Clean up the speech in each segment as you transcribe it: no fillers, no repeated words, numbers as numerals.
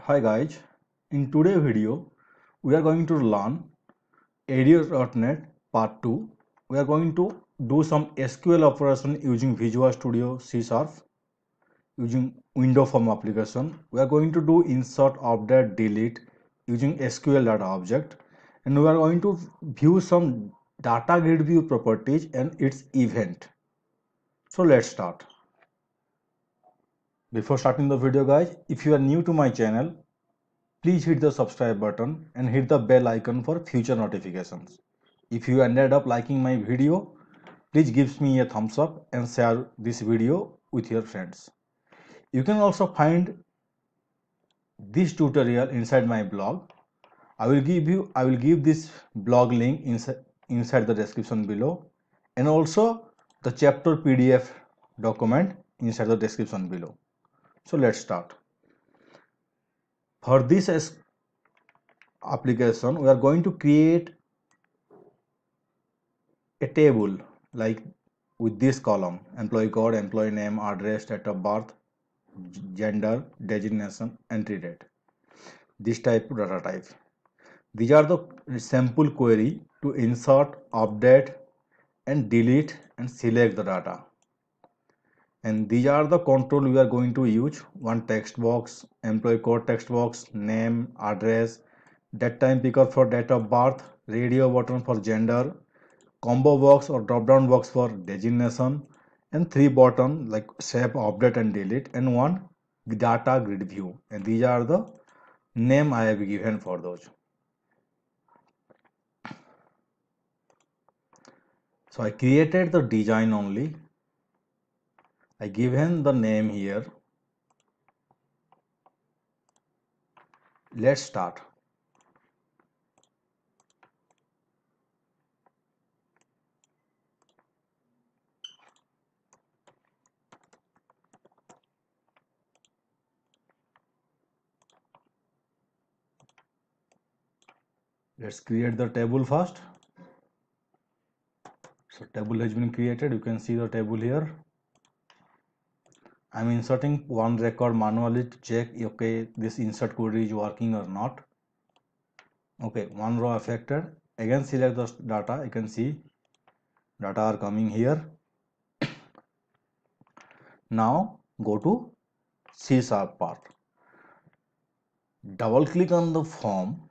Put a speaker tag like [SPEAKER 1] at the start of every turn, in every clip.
[SPEAKER 1] Hi guys, in today's video we are going to learn ADO.NET Part 2. We are going to do some SQL operation using Visual Studio C Sharp using window form application. We are going to do insert, update, delete using SQL data object, and we are going to view some data grid view properties and its event. So let's start. Before starting the video guys, if you are new to my channel, please hit the subscribe button and hit the bell icon for future notifications. If you ended up liking my video, please give me a thumbs up and share this video with your friends. You can also find this tutorial inside my blog. I will give this blog link inside the description below, and also the chapter PDF document inside the description below. So let's start. For this application, we are going to create a table like with this column: employee code, employee name, address, date of birth, gender, designation, entry date. This type of data type. These are the sample query to insert, update, and delete and select the data. And these are the control we are going to use: one text box, employee code text box, name, address, date time picker for date of birth, radio button for gender, combo box or drop down box for designation, and three button like save, update, and delete, and one data grid view. And these are the name I have given for those. So I created the design only. I given the name here. Let's start. Let's create the table first. So table has been created. You can see the table here. I'm inserting one record manually to check okay this insert query is working or not. Okay, one row affected. Again select the data. You can see data are coming here. Now go to C# part. Double click on the form.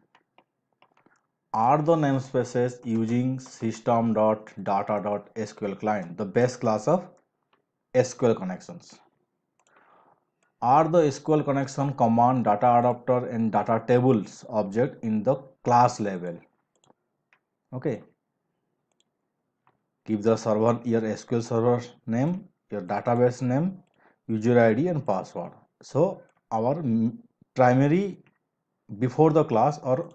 [SPEAKER 1] Are the namespaces using system.data.sql client, the base class of SQL connections. Are the SQL connection command, data adapter, and data tables object in the class level. Okay. Give the server your SQL server name, your database name, user ID, and password. So our primary before the class or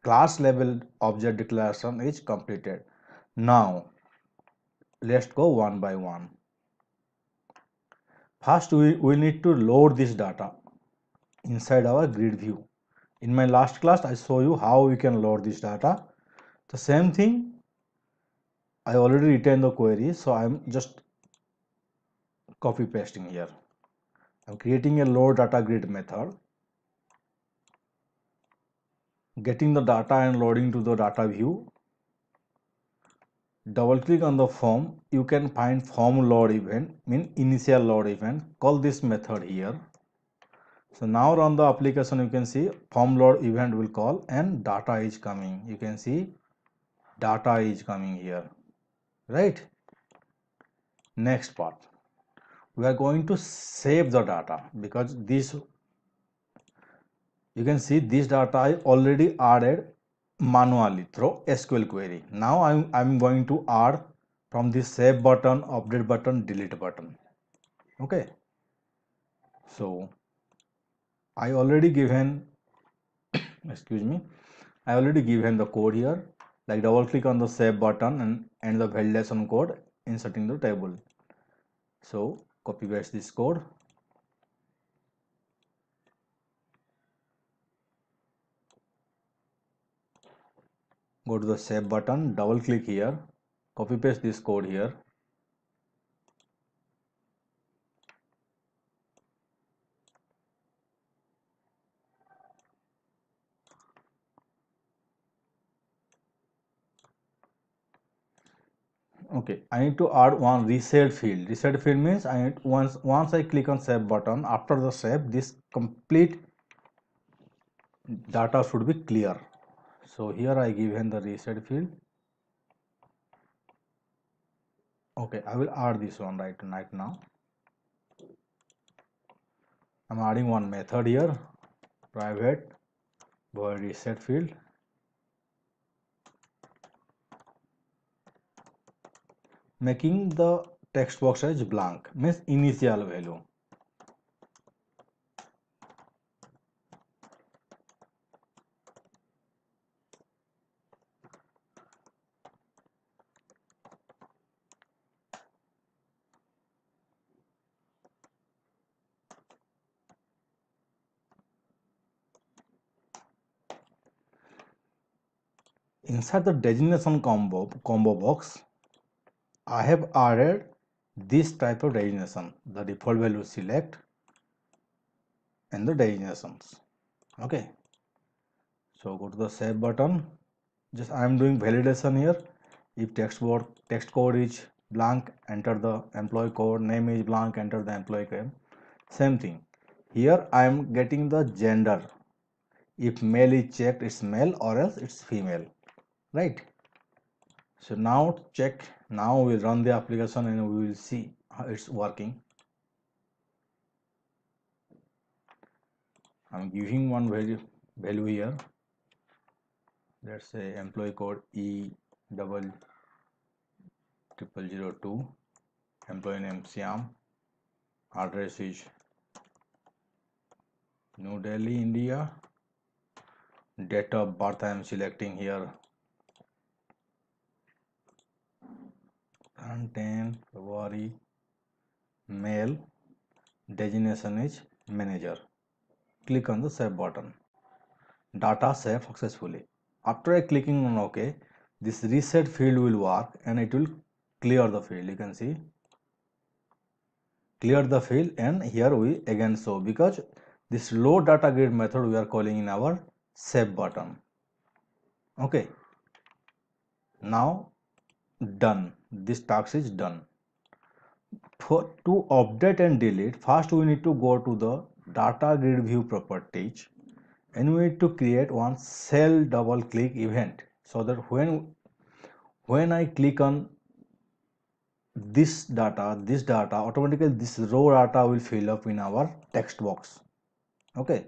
[SPEAKER 1] class level object declaration is completed. Now let's go one by one. First we need to load this data inside our grid view. In my last class I show you how we can load this data. The same thing I already written the query, so I'm just copy pasting here. I'm creating a load data grid method, getting the data and loading to the data view. Double click on the form. You can find form load event, mean initial load event. Call this method here. So now run the application. You can see form load event will call and data is coming. You can see data is coming here, right? Next part, we are going to save the data because this, you can see this data I already added manually through SQL query. Now I'm going to add from this save button, update button, delete button. Okay. So I already given, excuse me, I already given the code here. Like double click on the save button and the validation code inserting the table. So copy paste this code. Go to the save button, double click here, copy paste this code here. Okay, I need to add one reset field. Reset field means I need once I click on save button, after the save, this complete data should be clear. So here I give in the reset field. Okay, I will add this one right now. I'm adding one method here, private void reset field. Making the text box as blank means initial value. Inside the designation combo box, I have added this type of designation, the default value select and the designations. Okay, so go to the save button. Just I am doing validation here. If text code is blank, enter the employee code. Name is blank, enter the employee name. Same thing. Here I am getting the gender. If male is checked, it's male, or else it's female, right? So now check. Now we'll run the application and we will see how it's working. I'm giving one value here. Let's say employee code E0002, employee name Syam, address is New Delhi, India. Date of birth I am selecting here 10 February, male. Designation is manager. Click on the save button. Data saved successfully. After clicking on OK, this reset field will work and it will clear the field. You can see clear the field, and here we again show because this load data grid method we are calling in our save button. Okay, now done. This task is done. To update and delete, first we need to go to the data grid view properties and we need to create one cell double click event so that when I click on this data automatically this row data will fill up in our text box. Okay,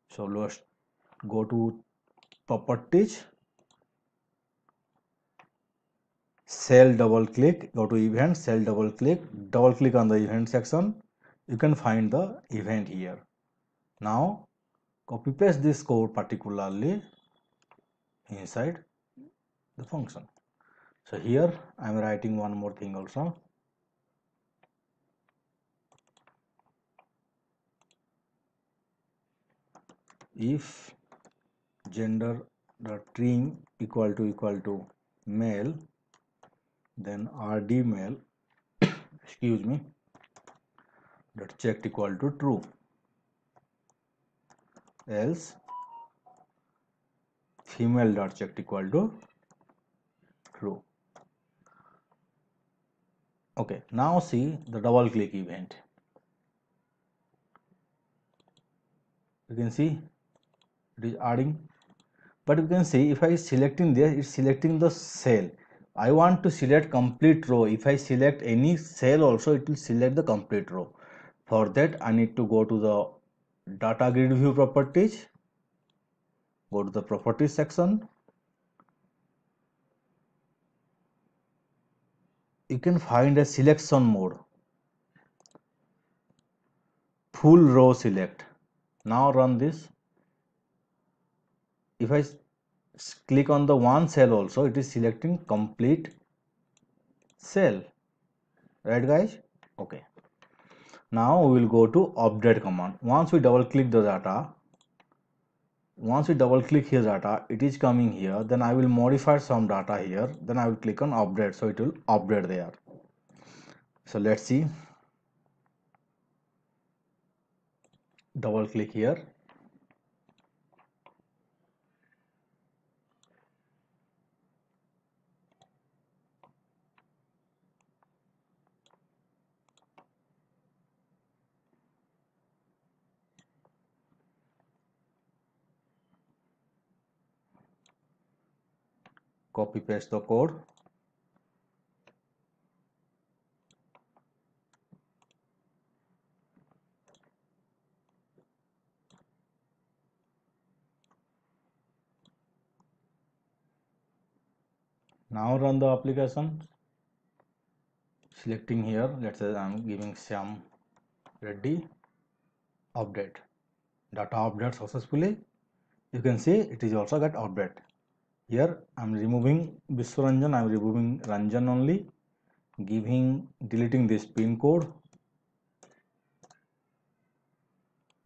[SPEAKER 1] so let's go to properties, cell double click, go to event, cell double click on the event section. You can find the event here. Now copy paste this code particularly inside the function. So here I am writing one more thing also. If gender dot string equal to male, then rd male excuse me dot checked equal to true, else female dot checked equal to true. Okay, now see the double click event. You can see it is adding, but you can see if I selecting there, it's selecting the cell. I want to select complete row. If I select any cell also, it will select the complete row. For that I need to go to the data grid view properties, go to the properties section. You can find a selection mode, full row select. Now run this. If I click on the one cell also, it is selecting complete cell, right guys? Okay, now we will go to update command. Once we double click the data, once we double click here data, it is coming here, then I will modify some data here, then I will click on update, so it will update there. So let's see, double click here, copy paste the code. Now run the application. Selecting here, let's say I'm giving Syam Reddy update. Data update successfully. You can see it is also got update. Here I'm removing Vishwaranjan, I'm removing Ranjan only, deleting this pin code,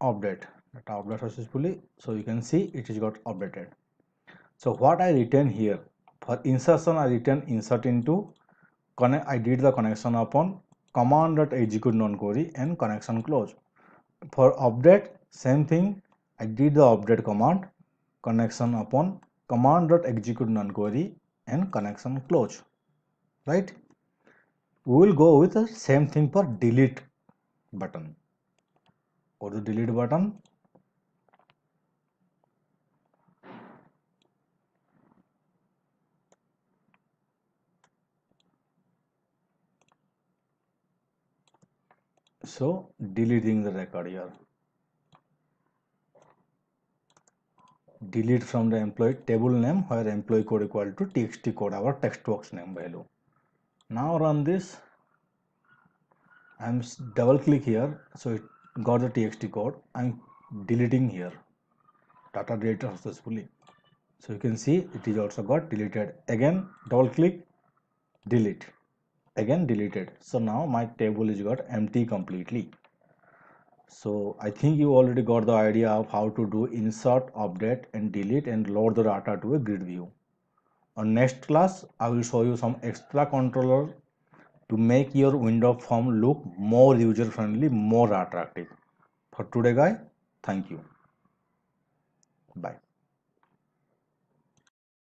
[SPEAKER 1] update, data update successfully. So you can see it is got updated. So what I written here, for insertion I written insert into, I did the connection upon command.execute non-query and connection close. For update, same thing, I did the update command, connection upon command.execute non-query and connection close, right? We will go with the same thing for delete button. Go to delete button. So deleting the record here. Delete from the employee table name where employee code equal to txt code, our text box name value. Now run this. I'm double click here, so it got the txt code. I'm deleting here. Data deleted successfully. So you can see it is also got deleted. Again double click, delete. Again deleted. So now my table is got empty completely. So I think you already got the idea of how to do insert, update and delete and load the data to a grid view. On next class, I will show you some extra controller to make your window form look more user friendly, more attractive. For today guys, thank you. Bye.